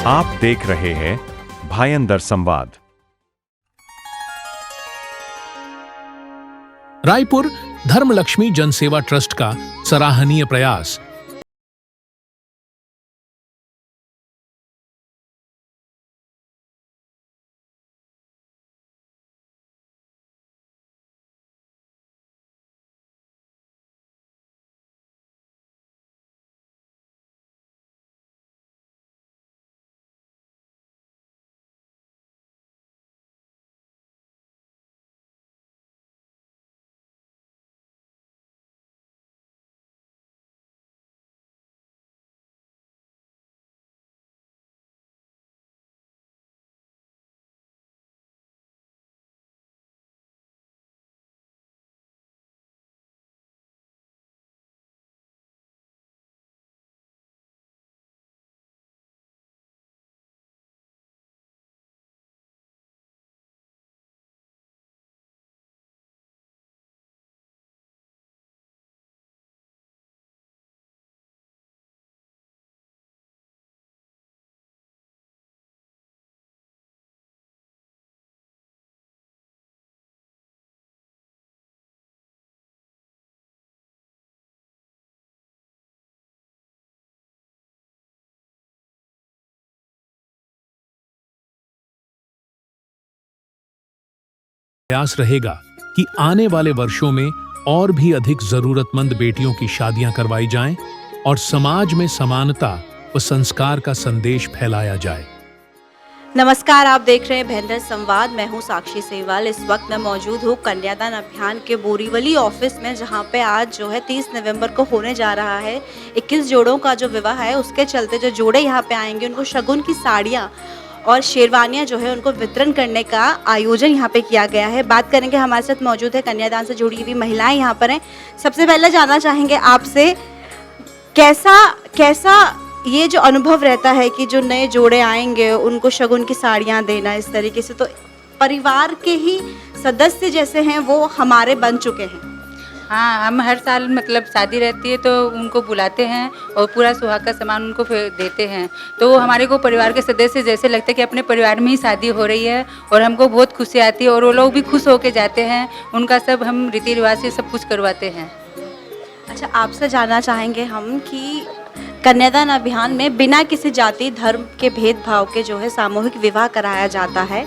आप देख रहे हैं भायंदर संवाद। रायपुर धर्मलक्ष्मी जनसेवा ट्रस्ट का सराहनीय प्रयास। प्रयास रहेगा कि आने वाले वर्षों में और भी अधिक जरूरतमंद बेटियों की शादियां करवाई जाएं और समाज में समानता व संस्कार का संदेश फैलाया जाए। नमस्कार, आप देख रहे हैं भायंदर संवाद। मैं हूं साक्षी सेवाल। इस वक्त मैं मौजूद हूं कन्यादान अभियान के बोरीवली ऑफिस में, जहां पे आज जो है 30 नवंबर को होने जा रहा है 21 जोड़ों का जो विवाह है। उसके चलते जो जोड़े यहां पे आएंगे उनको शगुन की साड़ियां और शेरवानियां जो है उनको वितरण करने का आयोजन यहाँ पे किया गया है। बात करेंगे, हमारे साथ मौजूद है कन्यादान से जुड़ी हुई महिलाएं यहाँ पर हैं। सबसे पहले जानना चाहेंगे आपसे, कैसा ये जो अनुभव रहता है कि जो नए जोड़े आएंगे उनको शगुन की साड़ियाँ देना, इस तरीके से तो परिवार के ही सदस्य जैसे हैं वो हमारे बन चुके हैं। हाँ, हम हर साल मतलब शादी रहती है तो उनको बुलाते हैं और पूरा सुहाग का सामान उनको फिर देते हैं। तो वो हमारे को परिवार के सदस्य जैसे लगता है कि अपने परिवार में ही शादी हो रही है और हमको बहुत खुशी आती है और वो लोग भी खुश होके जाते हैं। उनका सब हम रीति रिवाज से सब कुछ करवाते हैं। अच्छा, आपसे जानना चाहेंगे हम कि कन्यादान अभियान में बिना किसी जाति धर्म के भेदभाव के जो है सामूहिक विवाह कराया जाता है।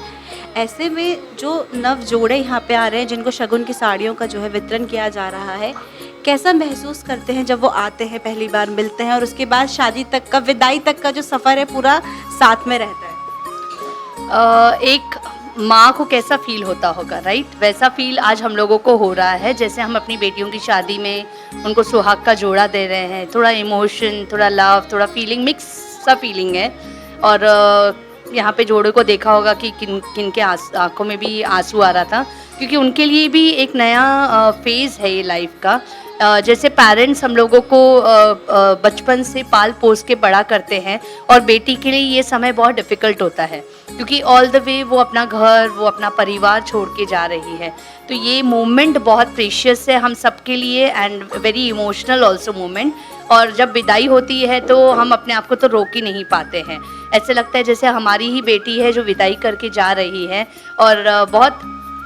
ऐसे में जो नव जोड़े यहाँ पे आ रहे हैं जिनको शगुन की साड़ियों का जो है वितरण किया जा रहा है, कैसा महसूस करते हैं जब वो आते हैं, पहली बार मिलते हैं और उसके बाद शादी तक का, विदाई तक का जो सफ़र है पूरा साथ में रहता है? एक माँ को कैसा फील होता होगा, राइट? वैसा फील आज हम लोगों को हो रहा है। जैसे हम अपनी बेटियों की शादी में उनको सुहाग का जोड़ा दे रहे हैं। थोड़ा इमोशन, थोड़ा लव, थोड़ा फीलिंग, मिक्स सा फीलिंग है। और यहाँ पे जोड़े को देखा होगा कि किन के आंखों में भी आंसू आ रहा था, क्योंकि उनके लिए भी एक नया फेज़ है ये लाइफ का। जैसे पेरेंट्स हम लोगों को बचपन से पाल पोस के बड़ा करते हैं और बेटी के लिए ये समय बहुत डिफ़िकल्ट होता है, क्योंकि ऑल द वे वो अपना घर, वो अपना परिवार छोड़ के जा रही है। तो ये मोमेंट बहुत प्रीशियस है हम सब के लिए and very emotional also moment. और जब विदाई होती है तो हम अपने आप को तो रोक ही नहीं पाते हैं। ऐसे लगता है जैसे हमारी ही बेटी है जो विदाई करके जा रही है और बहुत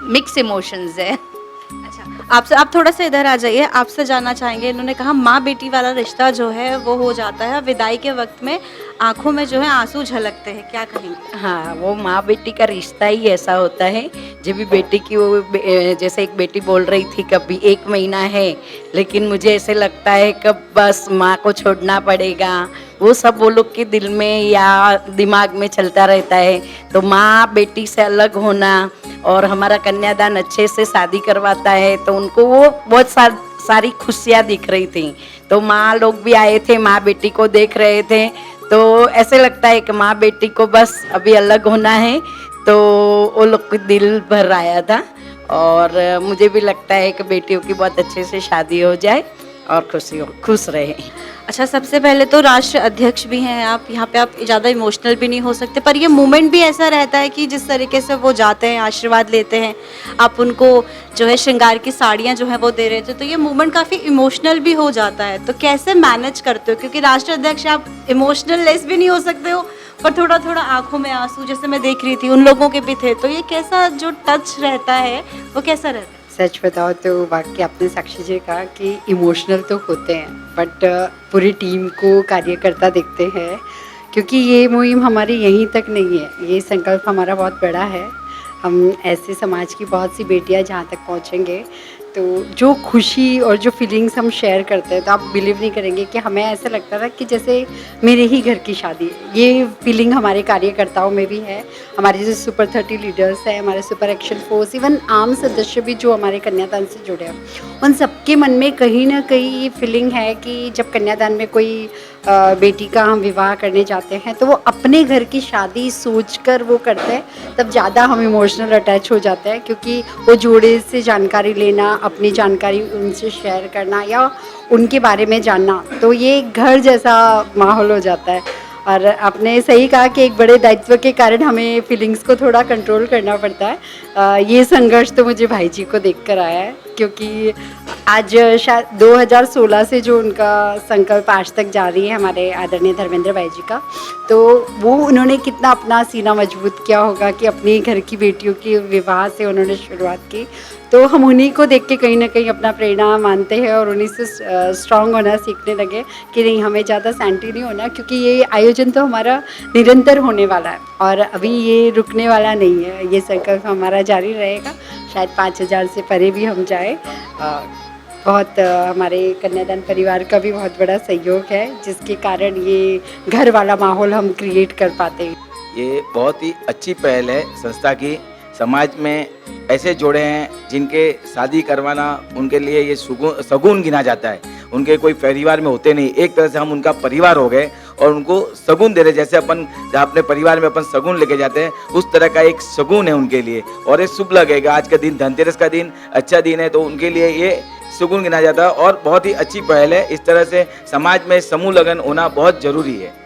मिक्स इमोशंस है। अच्छा, आप थोड़ा सा इधर आ जाइए। आपसे जानना चाहेंगे, इन्होंने कहा माँ बेटी वाला रिश्ता जो है वो हो जाता है, विदाई के वक्त में आंखों में जो है आंसू झलकते हैं, क्या कहेंगे? हाँ, वो माँ बेटी का रिश्ता ही ऐसा होता है। जब भी बेटी की वो जैसे एक बेटी बोल रही थी कभी 1 महीना है, लेकिन मुझे ऐसे लगता है कब बस माँ को छोड़ना पड़ेगा, वो सब वो लोग के दिल में या दिमाग में चलता रहता है। तो माँ बेटी से अलग होना और हमारा कन्यादान अच्छे से शादी करवाता है तो उनको वो बहुत सारी खुशियाँ दिख रही थी। तो माँ लोग भी आए थे, माँ बेटी को देख रहे थे, तो ऐसे लगता है कि माँ बेटी को बस अभी अलग होना है। तो वो लोग को दिल भर आया था और मुझे भी लगता है कि बेटियों की बहुत अच्छे से शादी हो जाए और खुश रहे। अच्छा, सबसे पहले तो राष्ट्र अध्यक्ष भी हैं आप, यहाँ पे आप ज़्यादा इमोशनल भी नहीं हो सकते, पर ये मोमेंट भी ऐसा रहता है कि जिस तरीके से वो जाते हैं, आशीर्वाद लेते हैं, आप उनको जो है श्रृंगार की साड़ियाँ जो है वो दे रहे थे, तो ये मोमेंट काफ़ी इमोशनल भी हो जाता है। तो कैसे मैनेज करते हो, क्योंकि राष्ट्र अध्यक्ष आप इमोशनल लेस भी नहीं हो सकते हो, पर थोड़ा थोड़ा आंखों में आंसू जैसे मैं देख रही थी, उन लोगों के भी थे, तो ये कैसा जो टच रहता है वो कैसा रहता है? सच बताओ तो वाकई आपने साक्षी जी कहा कि इमोशनल तो होते हैं, बट पूरी टीम को कार्यकर्ता दिखते हैं, क्योंकि ये मुहिम हमारी यहीं तक नहीं है, ये संकल्प हमारा बहुत बड़ा है। हम ऐसे समाज की बहुत सी बेटियां जहाँ तक पहुँचेंगे, तो जो खुशी और जो फीलिंग्स हम शेयर करते हैं, तो आप बिलीव नहीं करेंगे कि हमें ऐसा लगता था कि जैसे मेरे ही घर की शादी है। ये फीलिंग हमारे कार्यकर्ताओं में भी है, हमारे जो सुपर 30 लीडर्स हैं, हमारे सुपर एक्शन फोर्स, इवन आम सदस्य भी जो हमारे कन्यादान से जुड़े हैं, उन सबके मन में कहीं ना कहीं ये फीलिंग है कि जब कन्यादान में कोई बेटी का हम विवाह करने जाते हैं, तो वो अपने घर की शादी सोचकर वो करते हैं, तब ज़्यादा हम इमोशनल अटैच हो जाते हैं, क्योंकि वो जोड़े से जानकारी लेना, अपनी जानकारी उनसे शेयर करना या उनके बारे में जानना, तो ये घर जैसा माहौल हो जाता है। और आपने सही कहा कि एक बड़े दायित्व के कारण हमें फीलिंग्स को थोड़ा कंट्रोल करना पड़ता है। ये संघर्ष तो मुझे भाई जी को देखकर आया है, क्योंकि आज शायद 2016 से जो उनका संकल्प आज तक जारी है, हमारे आदरणीय धर्मेंद्र भाई जी का, तो वो उन्होंने कितना अपना सीना मजबूत किया होगा कि अपनी घर की बेटियों की विवाह से उन्होंने शुरुआत की। तो हम उन्हीं को देख के कहीं ना कहीं अपना प्रेरणा मानते हैं और उन्हीं से स्ट्रांग होना सीखने लगे कि नहीं, हमें ज़्यादा सैंटी नहीं होना, क्योंकि ये आयोजन तो हमारा निरंतर होने वाला है और अभी ये रुकने वाला नहीं है। ये संकल्प हमारा जारी रहेगा, शायद 5000 से परे भी हम जाए। बहुत हमारे कन्यादान परिवार का भी बहुत बड़ा सहयोग है, जिसके कारण ये घर वाला माहौल हम क्रिएट कर पाते हैं। ये बहुत ही अच्छी पहल है संस्था की। समाज में ऐसे जोड़े हैं जिनके शादी करवाना उनके लिए ये सगुन गिना जाता है। उनके कोई परिवार में होते नहीं, एक तरह से हम उनका परिवार हो गए और उनको सगुन दे रहे, जैसे अपन अपने परिवार में अपन सगुन लेके जाते हैं, उस तरह का एक सगुन है उनके लिए। और ये शुभ लगेगा, आज का दिन धनतेरस का दिन अच्छा दिन है, तो उनके लिए ये सगुन गिना जाता है और बहुत ही अच्छी पहल है। इस तरह से समाज में समूह लगन होना बहुत जरूरी है।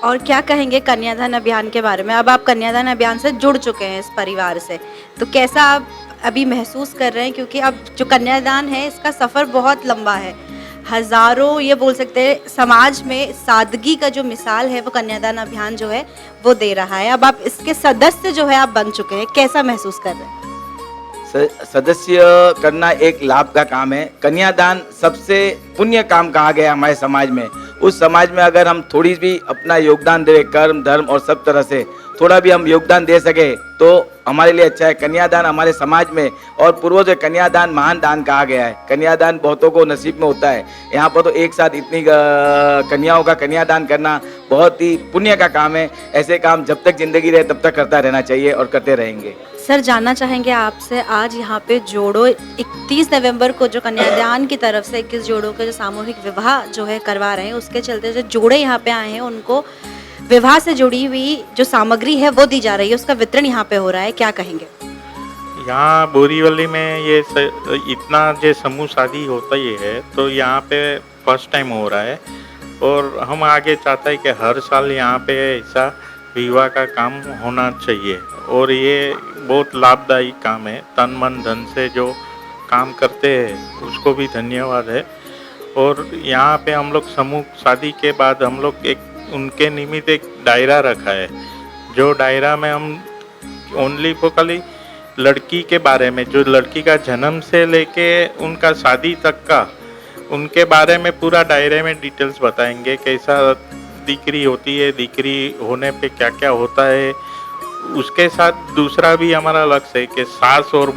और क्या कहेंगे कन्यादान अभियान के बारे में? अब आप कन्यादान अभियान से जुड़ चुके हैं इस परिवार से, तो कैसा आप अभी महसूस कर रहे हैं? क्योंकि अब जो कन्यादान है इसका सफ़र बहुत लंबा है, हज़ारों, ये बोल सकते हैं समाज में सादगी का जो मिसाल है वो कन्यादान अभियान जो है वो दे रहा है। अब आप इसके सदस्य जो है आप बन चुके हैं, कैसा महसूस कर रहे हैं? सदस्य करना एक लाभ का काम है। कन्यादान सबसे पुण्य काम कहा गया हमारे समाज में। उस समाज में अगर हम थोड़ी भी अपना योगदान दें, कर्म धर्म और सब तरह से थोड़ा भी हम योगदान दे सके तो हमारे लिए अच्छा है। कन्यादान हमारे समाज में और पूर्वज कन्यादान महान दान कहा गया है। कन्यादान बहुतों को नसीब में होता है। यहाँ पर तो एक साथ इतनी कन्याओं का कन्यादान करना बहुत ही पुण्य का काम है। ऐसे काम जब तक जिंदगी रहे तब तक करता रहना चाहिए और करते रहेंगे। सर, जानना चाहेंगे आपसे, आज यहाँ पे जोड़ों 31 नवंबर को जो कन्यादान की तरफ से 21 जोड़ों के जो सामूहिक विवाह जो है करवा रहे हैं, उसके चलते जो जोड़े यहाँ पे आए हैं उनको विवाह से जुड़ी हुई जो सामग्री है वो दी जा रही है, उसका वितरण यहाँ पे हो रहा है, क्या कहेंगे? यहाँ बोरीवली में ये इतना जो समूह शादी होता ही है, तो यहाँ पे फर्स्ट टाइम हो रहा है और हम आगे चाहते हैं कि हर साल यहाँ पे ऐसा विवाह का काम होना चाहिए और ये बहुत लाभदायी काम है। तन मन धन से जो काम करते हैं उसको भी धन्यवाद है। और यहाँ पे हम लोग समूह शादी के बाद हम लोग एक उनके निमित्त एक डायरा रखा है, जो डायरा में हम ओनली फोकली लड़की के बारे में, जो लड़की का जन्म से लेके उनका शादी तक का, उनके बारे में पूरा डायरे में डिटेल्स बताएंगे। कैसा दीकरी होती है, दीकरी होने पे क्या क्या होता है। उसके साथ दूसरा भी हमारा लक्ष्य है कि सास और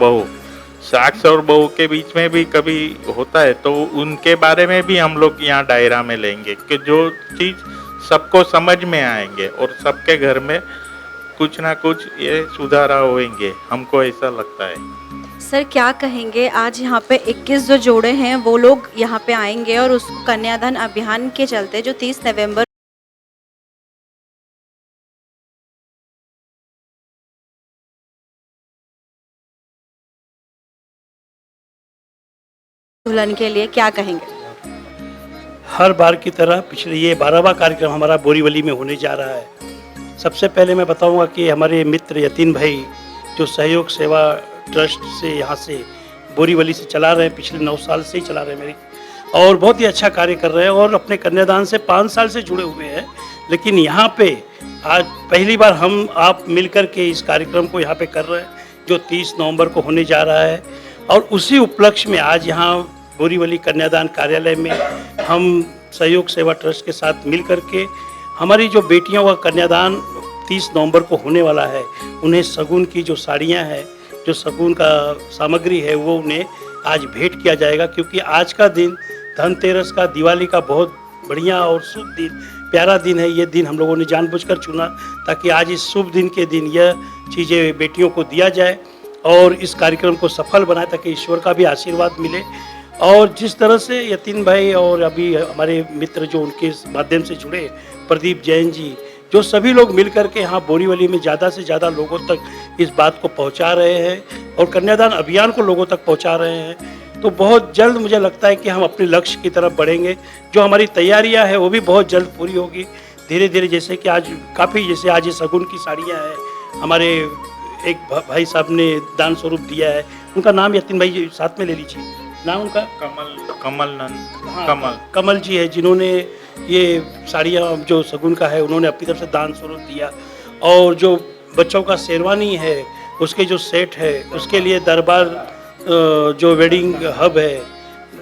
बहू के बीच में भी कभी होता है तो उनके बारे में भी हम लोग यहाँ डायरा में लेंगे कि जो चीज़ सबको समझ में आएंगे और सबके घर में कुछ ना कुछ ये सुधारा होंगे, हमको ऐसा लगता है। सर, क्या कहेंगे, आज यहाँ पे 21 जो जोड़े हैं वो लोग यहाँ पे आएंगे और उस कन्यादान अभियान के चलते जो 30 नवंबर दुल्हन के लिए क्या कहेंगे? हर बार की तरह पिछले ये 12वां कार्यक्रम हमारा बोरीवली में होने जा रहा है। सबसे पहले मैं बताऊंगा कि हमारे मित्र यतीन भाई जो सहयोग सेवा ट्रस्ट से यहाँ से बोरीवली से चला रहे हैं, पिछले 9 साल से ही चला रहे हैं और बहुत ही अच्छा कार्य कर रहे हैं और अपने कन्यादान से 5 साल से जुड़े हुए हैं। लेकिन यहाँ पे आज पहली बार हम आप मिलकर के इस कार्यक्रम को यहाँ पे कर रहे हैं जो 30 नवंबर को होने जा रहा है। और उसी उपलक्ष्य में आज यहाँ बोरीवली कन्यादान कार्यालय में हम सहयोग सेवा ट्रस्ट के साथ मिल करके हमारी जो बेटियों का कन्यादान 30 नवंबर को होने वाला है, उन्हें शगुन की जो साड़ियाँ हैं, जो शगुन का सामग्री है, वो उन्हें आज भेंट किया जाएगा। क्योंकि आज का दिन धनतेरस का, दिवाली का बहुत बढ़िया और शुभ दिन, प्यारा दिन है। ये दिन हम लोगों ने जानबूझकर चुना ताकि आज इस शुभ दिन के दिन यह चीज़ें बेटियों को दिया जाए और इस कार्यक्रम को सफल बनाए ताकि ईश्वर का भी आशीर्वाद मिले। और जिस तरह से यतीन भाई और अभी हमारे मित्र जो उनके माध्यम से जुड़े, प्रदीप जैन जी, जो सभी लोग मिल कर के यहाँ बोरीवली में ज़्यादा से ज़्यादा लोगों तक इस बात को पहुँचा रहे हैं और कन्यादान अभियान को लोगों तक पहुँचा रहे हैं, तो बहुत जल्द मुझे लगता है कि हम अपने लक्ष्य की तरफ बढ़ेंगे। जो हमारी तैयारियाँ हैं वो भी बहुत जल्द पूरी होगी धीरे धीरे। जैसे कि आज काफ़ी, जैसे आज ये शगुन की साड़ियाँ हैं, हमारे एक भाई साहब ने दान स्वरूप दिया है, उनका नाम यतीन भाई साथ में ले लीजिए, नाम उनका कमल जी है, जिन्होंने ये साड़ियाँ जो शगुन का है उन्होंने अपनी तरफ से दान स्वरूप दिया। और जो बच्चों का शेरवानी है उसके जो सेट है उसके लिए दरबार जो वेडिंग हब है,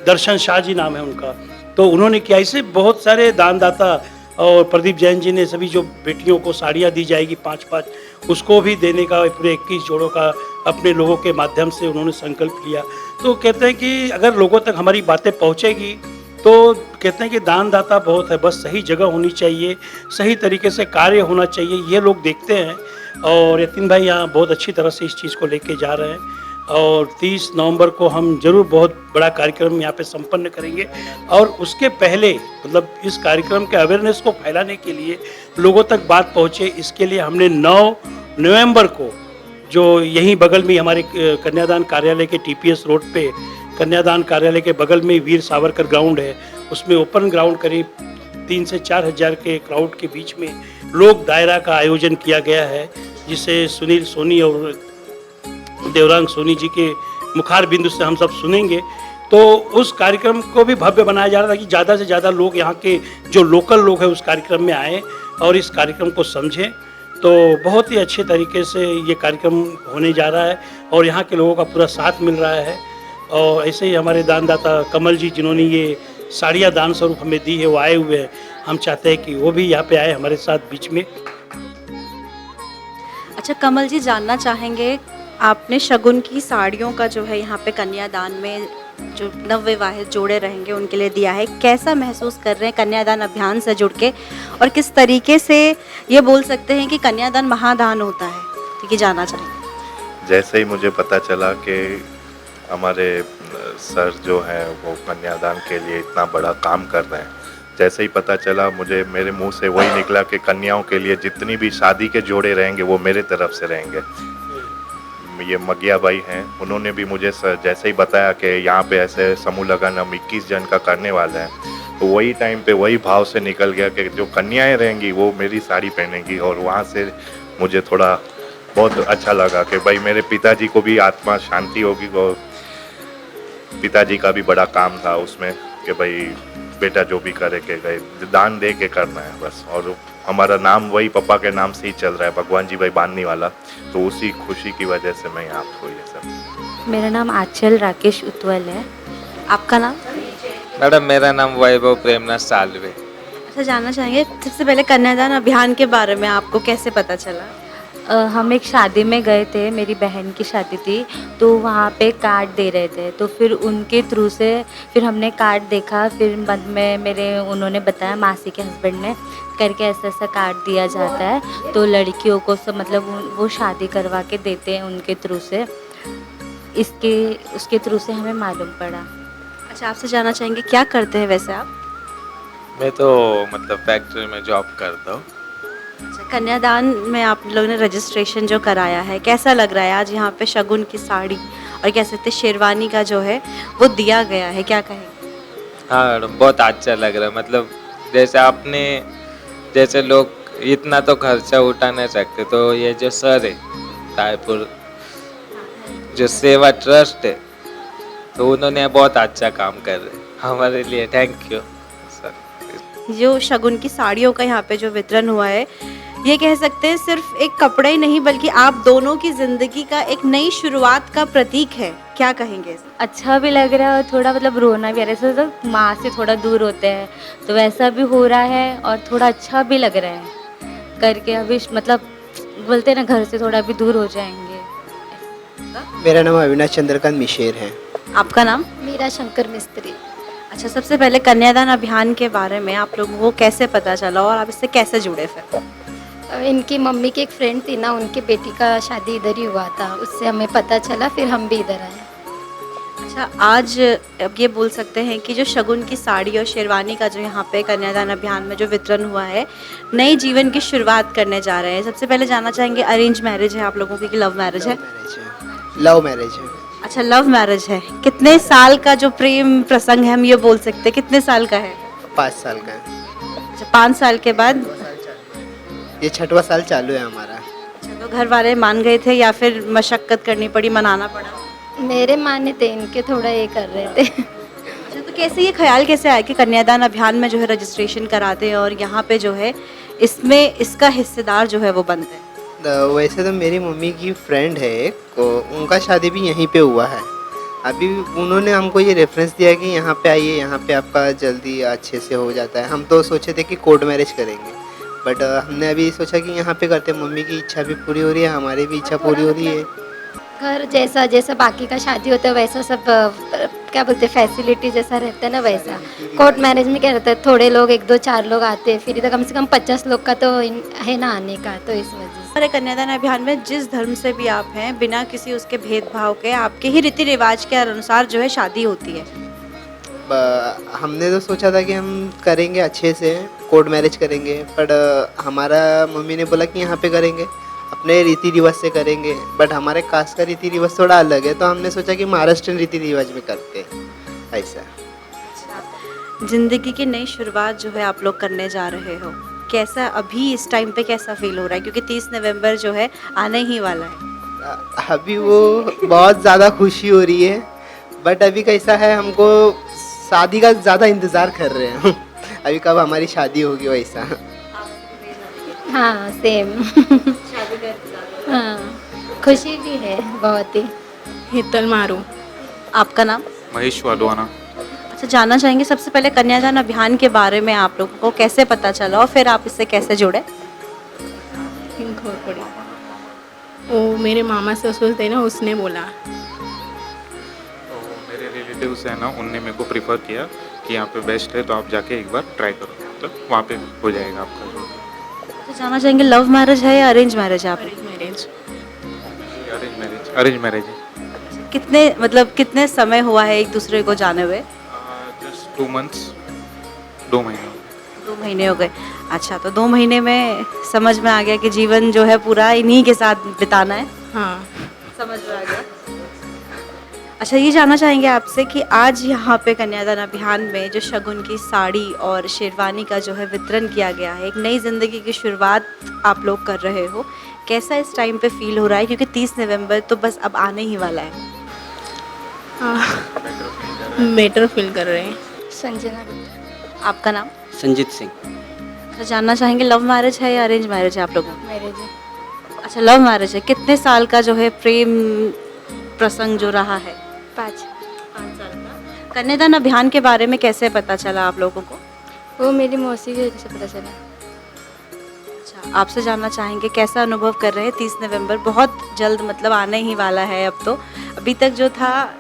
दर्शन शाह जी नाम है उनका, तो उन्होंने किया। ऐसे बहुत सारे दानदाता और प्रदीप जैन जी ने सभी जो बेटियों को साड़ियाँ दी जाएगी 5-5, उसको भी देने का पूरे 21 जोड़ों का अपने लोगों के माध्यम से उन्होंने संकल्प लिया। तो कहते हैं कि अगर लोगों तक हमारी बातें पहुँचेगी तो कहते हैं कि दानदाता बहुत है, बस सही जगह होनी चाहिए, सही तरीके से कार्य होना चाहिए, ये लोग देखते हैं। और यतीन भाई यहाँ बहुत अच्छी तरह से इस चीज़ को लेके जा रहे हैं और 30 नवंबर को हम जरूर बहुत बड़ा कार्यक्रम यहाँ पे संपन्न करेंगे। और उसके पहले मतलब इस कार्यक्रम के अवेयरनेस को फैलाने के लिए, लोगों तक बात पहुँचे, इसके लिए हमने 9 नवंबर को जो यहीं बगल में हमारे कन्यादान कार्यालय के TPS रोड पे कन्यादान कार्यालय के बगल में वीर सावरकर ग्राउंड है, उसमें ओपन ग्राउंड करीब 3 से 4 हज़ार के क्राउड के बीच में लोक दायरा का आयोजन किया गया है, जिसे सुनील सोनी और देवरांग सोनी जी के मुखार बिंदु से हम सब सुनेंगे। तो उस कार्यक्रम को भी भव्य बनाया जा रहा था कि ज़्यादा से ज़्यादा लोग, यहाँ के जो लोकल लोग हैं, उस कार्यक्रम में आए और इस कार्यक्रम को समझें। तो बहुत ही अच्छे तरीके से ये कार्यक्रम होने जा रहा है और यहाँ के लोगों का पूरा साथ मिल रहा है। और ऐसे ही हमारे दानदाता कमल जी, जिन्होंने ये साड़ियाँ दान स्वरूप हमें दी है, वो आए हुए हैं। हम चाहते हैं कि वो भी यहाँ पे आए हमारे साथ बीच में। अच्छा कमल जी, जानना चाहेंगे, आपने शगुन की साड़ियों का जो है यहाँ पे कन्यादान में जो नवविवाहित जोड़े रहेंगे उनके लिए दिया है, कैसा महसूस कर रहे हैं कन्यादान अभियान से जुड़ के, और किस तरीके से ये बोल सकते हैं कि कन्यादान महादान होता है, ठीक है, जानना चाहेंगे। जैसे ही मुझे पता चला कि हमारे सर जो हैं वो कन्यादान के लिए इतना बड़ा काम कर रहे हैं, जैसे ही पता चला मुझे, मेरे मुंह से वही निकला कि कन्याओं के लिए जितनी भी शादी के जोड़े रहेंगे वो मेरे तरफ से रहेंगे। ये मगिया भाई हैं, उन्होंने भी मुझे जैसे ही बताया कि यहाँ पे ऐसे समूह लगन हम 21 जन का करने वाले हैं, तो वही टाइम पे वही भाव से निकल गया कि जो कन्याएं रहेंगी वो मेरी साड़ी पहनेंगी। और वहाँ से मुझे थोड़ा बहुत अच्छा लगा कि भाई मेरे पिताजी को भी आत्मा शांति होगी। और पिताजी का भी बड़ा काम था उसमें कि भाई बेटा जो भी करे के गए दान दे के करना है बस। और हमारा नाम वही पापा के नाम से ही चल रहा है, भगवान जी भाई बांधने वाला, तो उसी खुशी की वजह से मैं यहाँ को ये सब। मेरा नाम आंचल राकेश उतवल है। आपका नाम? मैडम मेरा नाम वैभव प्रेमनाथ सालवे। अच्छा, जानना चाहेंगे सबसे पहले कन्यादान अभियान के बारे में आपको कैसे पता चला? हम एक शादी में गए थे, मेरी बहन की शादी थी, तो वहाँ पे कार्ड दे रहे थे, तो फिर उनके थ्रू से फिर हमने कार्ड देखा, फिर बाद में उन्होंने बताया, मासी के हस्बैंड ने करके ऐसा ऐसा कार्ड दिया जाता है, तो लड़कियों को सब मतलब वो शादी करवा के देते हैं उनके थ्रू से, उसके थ्रू से हमें मालूम पड़ा। अच्छा, आपसे जानना चाहेंगे क्या करते हैं वैसे आप? मैं तो मतलब फैक्ट्री में जॉब करता हूँ। अच्छा, कन्यादान में आप लोगों ने रजिस्ट्रेशन जो कराया है, कैसा लग रहा है आज यहाँ पे शगुन की साड़ी और कह सकते शेरवानी का जो है वो दिया गया है, क्या कहेंगे? हाँ मैडम, बहुत अच्छा लग रहा है। मतलब जैसे आपने, जैसे लोग इतना तो खर्चा उठा नहीं सकते, तो ये जो सर है रायपुर जो सेवा ट्रस्ट है, तो उन्होंने बहुत अच्छा काम कर रहे हैं। हमारे लिए। Thank you sir. जो शगुन की साड़ियों का यहाँ पे जो वितरण हुआ है, ये कह सकते हैं सिर्फ एक कपड़े ही नहीं बल्कि आप दोनों की जिंदगी का एक नई शुरुआत का प्रतीक है। क्या कहेंगे? अच्छा भी लग रहा है और थोड़ा मतलब रोना भी आ रहा है। ऐसा तो माँ से थोड़ा दूर होते हैं तो वैसा भी हो रहा है और थोड़ा अच्छा भी लग रहा है करके। अभी मतलब बोलते हैं ना घर से थोड़ा भी दूर हो जाएंगे। मेरा नाम अविनाश चंद्रकांत मिशेर है। आपका नाम? मीरा शंकर मिस्त्री। अच्छा, सबसे पहले कन्यादान अभियान के बारे में आप लोगों को कैसे पता चला और आप इससे कैसे जुड़े फिर? इनकी मम्मी की एक फ्रेंड थी ना, उनकी बेटी का शादी इधर ही हुआ था, उससे हमें पता चला, फिर हम भी इधर आए। अच्छा, आज अब ये बोल सकते हैं कि जो शगुन की साड़ी और शेरवानी का जो यहाँ पे कन्यादान अभियान में जो वितरण हुआ है, नए जीवन की शुरुआत करने जा रहे हैं। सबसे पहले जानना चाहेंगे, अरेंज मैरिज है आप लोगों की कि लव मैरिज है? लव मैरिज है। अच्छा, लव मैरिज है। कितने साल का जो प्रेम प्रसंग है हम ये बोल सकते हैं, कितने साल का है? 5 साल का है। अच्छा, 5 साल के बाद ये 6वां साल चालू है हमारा। अच्छा, तो घर वाले मान गए थे या फिर मशक्कत करनी पड़ी, मनाना पड़ा? मेरे माने थे, इनके थोड़ा ये कर रहे थे। अच्छा, तो कैसे ये ख्याल कैसे आया कि कन्यादान अभियान में जो है रजिस्ट्रेशन कराते हैं और यहाँ पे जो है इसमें इसका हिस्सेदार जो है वो बनते हैं? वैसे तो मेरी मम्मी की फ्रेंड है एक, उनका शादी भी यहीं पे हुआ है। अभी उन्होंने हमको ये रेफरेंस दिया कि यहाँ पे आइए, यहाँ पे आपका जल्दी अच्छे से हो जाता है। हम तो सोचे थे कि कोर्ट मैरिज करेंगे, बट हमने अभी सोचा कि यहाँ पे करते। मम्मी की इच्छा भी पूरी हो रही है, हमारी भी इच्छा पूरी हो रही है। घर जैसा जैसा बाकी का शादी होता है वैसा सब क्या बोलते हैं, फैसिलिटी जैसा रहता है ना वैसा। कोर्ट मैरिज में क्या रहता है, थोड़े लोग 1 2 4 लोग आते हैं, फिर इधर कम से कम 50 लोग का तो है ना आने का, तो इस वजह से। हमारे कन्यादान अभियान में जिस धर्म से भी आप हैं, बिना किसी उसके भेदभाव के आपके ही रीति रिवाज के अनुसार जो है शादी होती है। हमने तो सोचा था कि हम करेंगे अच्छे से, कोर्ट मैरिज करेंगे, पर हमारा मम्मी ने बोला कि यहाँ पे करेंगे, अपने रीति रिवाज से करेंगे। बट हमारे कास्ट का रीति रिवाज थोड़ा अलग है, तो हमने सोचा कि महाराष्ट्रियन रीति रिवाज में करते हैं ऐसा। जिंदगी की नई शुरुआत जो है आप लोग करने जा रहे हो, कैसा अभी इस टाइम पे कैसा फील हो रहा है? क्योंकि 30 नवंबर जो है आने ही वाला है। अभी वो बहुत ज़्यादा खुशी हो रही है, बट अभी कैसा है, हमको शादी का ज़्यादा इंतज़ार कर रहे हैं। अभी कब हमारी शादी होगी वैसा। हाँ सेम। हाँ, खुशी भी है बहुत ही। हेतल मारू। आपका नाम? महेश वाधवाना। अच्छा, जानना चाहेंगे सबसे पहले कन्यादान अभियान के बारे में आप लोगों को कैसे पता चला और फिर आप इससे कैसे जुड़े? वो मेरे मामा ससुर थे ना, उसने बोला। तो मेरे रिलेटिव्स है ना, उनने मेरे को प्रिफर किया कि यहाँ पे बेस्ट है, तो आप जाके एक बार ट्राई करो, तो वहाँ पे हो जाएगा आपका जो। तो जानना चाहेंगे लव मैरिज है या अरेंज मैरिज है? आप मैरिज। अरेंज मैरिज है। कितने समय हुआ है एक दूसरे को जाने हुए? जस्ट 2 मंथ्स, 2 महीने। 2 महीने हो गए। अच्छा, तो 2 महीने में समझ में आ गया कि जीवन जो है पूरा इन्हीं के साथ बिताना है? हाँ, समझ में आ गया। अच्छा, ये जानना चाहेंगे आपसे कि आज यहाँ पे कन्यादान अभियान में जो शगुन की साड़ी और शेरवानी का जो है वितरण किया गया है, एक नई ज़िंदगी की शुरुआत आप लोग कर रहे हो, कैसा इस टाइम पे फील हो रहा है? क्योंकि 30 नवंबर तो बस अब आने ही वाला है। बेटर फील कर रहे हैं। संजना। आपका नाम? संजीत सिंह। अच्छा, जानना चाहेंगे लव मैरिज है या अरेंज मैरिज है आप लोगों की? मैरिज है। अच्छा, लव मैरिज है। कितने साल का जो है प्रेम प्रसंग जो रहा है? 5 साल का। कन्यादान अभियान के बारे में कैसे पता चला आप लोगों को? वो मेरी मौसी की वजह से पता चला। अच्छा, आपसे जानना चाहेंगे कैसा अनुभव कर रहे हैं? 30 नवंबर बहुत जल्द मतलब आने ही वाला है। अब तो अभी तक जो था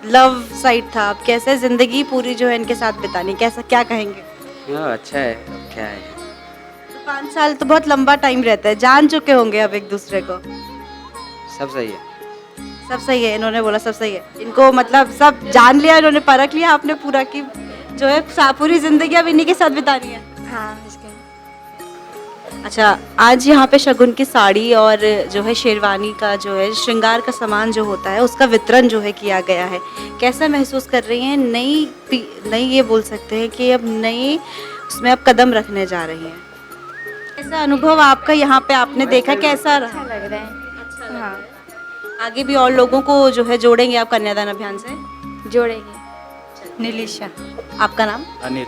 लव साइड था, अब कैसे ज़िंदगी पूरी जो है इनके साथ बितानी, कैसा क्या कहेंगे? अच्छा है, अब क्या है। तो 5 साल तो बहुत लंबा टाइम रहता है, जान चुके होंगे अब एक दूसरे को। सब सही है। सब सही है, इन्होंने बोला सब सही है। इनको मतलब सब जान लिया, इन्होंने परख लिया आपने पूरा की जो है पूरी ज़िंदगी अब इन्हीं के साथ बितानी है। हाँ, इसके। अच्छा, आज यहाँ पे शगुन की साड़ी और जो है शेरवानी का जो है श्रृंगार का सामान जो होता है उसका वितरण जो है किया गया है, कैसा महसूस कर रही हैं? नई ये बोल सकते हैं कि अब नई उसमें आप कदम रखने जा रही हैं, कैसा अनुभव आपका यहाँ पे आपने देखा, कैसा रहा? अच्छा लग रहा है। अच्छा, हाँ। आगे भी और लोगों को जो है जोड़ेंगे आप कन्यादान अभियान से? जोड़ेंगे। नीलिशा। आपका नाम? अनिल।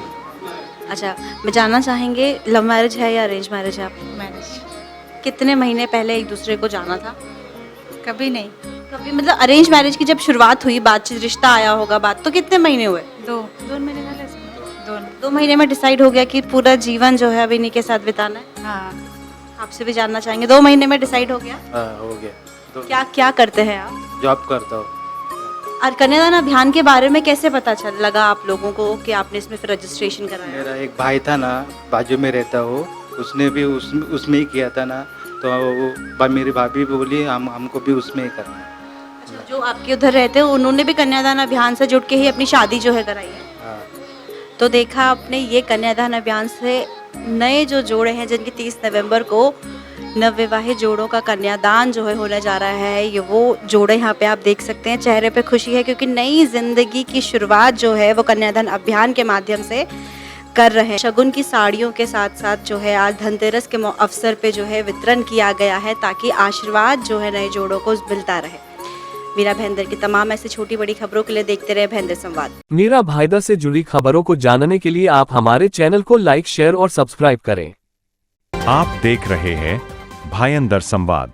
अच्छा, मैं जानना चाहेंगे लव मैरिज है या अरेंज मैरिज है आपकी? मैरिज। कितने महीने पहले एक दूसरे को जाना था? कभी नहीं। कभी मतलब अरेंज मैरिज की जब शुरुआत हुई, बातचीत, रिश्ता आया होगा बात, तो कितने महीने हुए? 2 महीने वाले ऐसे। 2 महीने में डिसाइड हो गया कि पूरा जीवन जो है अब इन्हीं के साथ बिताना है? हाँ। आपसे भी जानना चाहेंगे, 2 महीने में डिसाइड हो गया? हाँ, हो गया। क्या क्या करते हैं आप? जॉब करता हूँ। और कन्यादान अभियान के बारे में कैसे पता चल लगा आप लोगों को कि आपने इसमें फिर रजिस्ट्रेशन कराया? मेरा एक भाई था ना, बाजू में रहता हो, उसने भी उसमें ही किया था ना, तो वो मेरी भाभी बोली हमको भी उसमें ही करना है। अच्छा, जो आपके उधर रहते हैं उन्होंने भी कन्यादान अभियान से जुड़ के ही अपनी शादी जो है कराई है? हाँ। तो देखा आपने, ये कन्यादान अभियान से नए जो जोड़े हैं जिनकी 30 नवंबर को नवविवाहित जोड़ों का कन्यादान जो है होने जा रहा है, ये वो जोड़े यहाँ पे आप देख सकते हैं, चेहरे पे खुशी है क्योंकि नई जिंदगी की शुरुआत जो है वो कन्यादान अभियान के माध्यम से कर रहे हैं। शगुन की साड़ियों के साथ साथ जो है आज धनतेरस के अवसर पे जो है वितरण किया गया है ताकि आशीर्वाद जो है नए जोड़ों को मिलता रहे। मीरा भेंदर की तमाम ऐसी छोटी बड़ी खबरों के लिए देखते रहे भेंदर संवाद। मीरा भाईदर से जुड़ी खबरों को जानने के लिए आप हमारे चैनल को लाइक, शेयर और सब्सक्राइब करें। आप देख रहे हैं भायंदर संवाद।